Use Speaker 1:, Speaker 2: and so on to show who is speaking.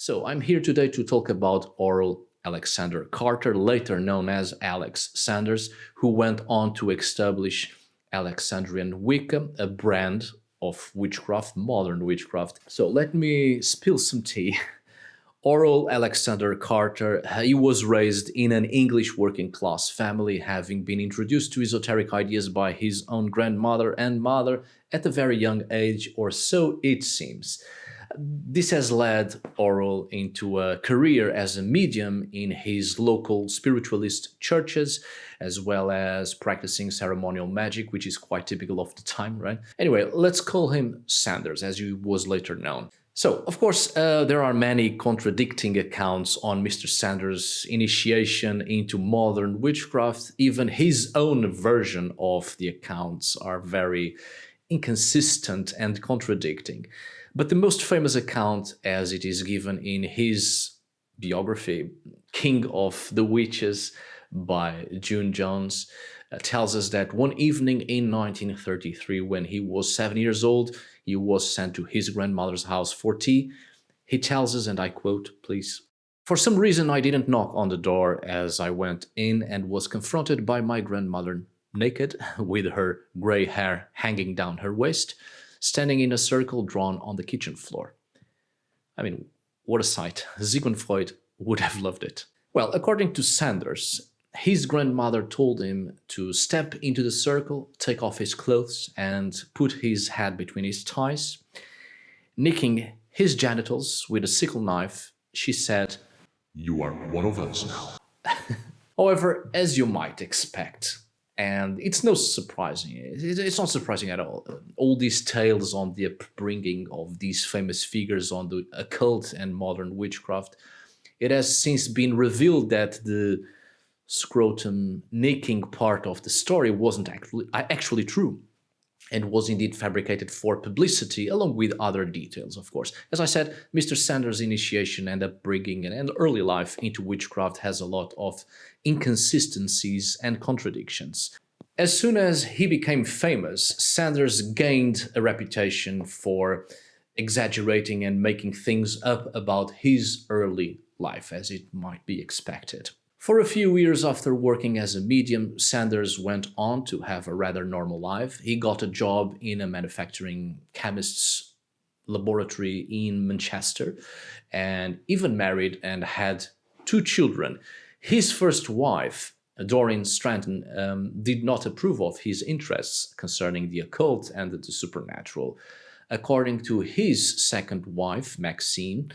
Speaker 1: So I'm here today to talk about Oral Alexander Carter, later known as Alex Sanders, who went on to establish Alexandrian Wicca, a brand of witchcraft, modern witchcraft. So let me spill some tea. Oral Alexander Carter, he was raised in an English working class family, having been introduced to esoteric ideas by his own grandmother and mother at a very young age, or so it seems. This has led Oral into a career as a medium in his local spiritualist churches, as well as practicing ceremonial magic, which is quite typical of the time, right? Anyway, let's call him Sanders, as he was later known. So, of course, there are many contradicting accounts on Mr. Sanders' initiation into modern witchcraft. Even his own version of the accounts are very inconsistent and contradicting. But the most famous account, as it is given in his biography, King of the Witches by June Jones, tells us that one evening in 1933, when he was 7 years old, he was sent to his grandmother's house for tea. He tells us, and I quote, please, "For some reason I didn't knock on the door as I went in and was confronted by my grandmother naked, with her grey hair hanging down her waist, standing in a circle drawn on the kitchen floor." I mean, what a sight. Sigmund Freud would have loved it. Well, according to Sanders, his grandmother told him to step into the circle, take off his clothes, and put his head between his thighs. Nicking his genitals with a sickle knife, she said,
Speaker 2: "You are one of us now."
Speaker 1: However, as you might expect, and it's not surprising at all these tales on the upbringing of these famous figures on the occult and modern witchcraft, it has since been revealed that the scrotum nicking part of the story wasn't actually true, and was indeed fabricated for publicity, along with other details, of course. As I said, Mr. Sanders' initiation and upbringing and early life into witchcraft has a lot of inconsistencies and contradictions. As soon as he became famous, Sanders gained a reputation for exaggerating and making things up about his early life, as it might be expected. For a few years after working as a medium, Sanders went on to have a rather normal life. He got a job in a manufacturing chemist's laboratory in Manchester, and even married and had 2 children. His first wife, Doreen Stratton, did not approve of his interests concerning the occult and the supernatural. According to his second wife, Maxine,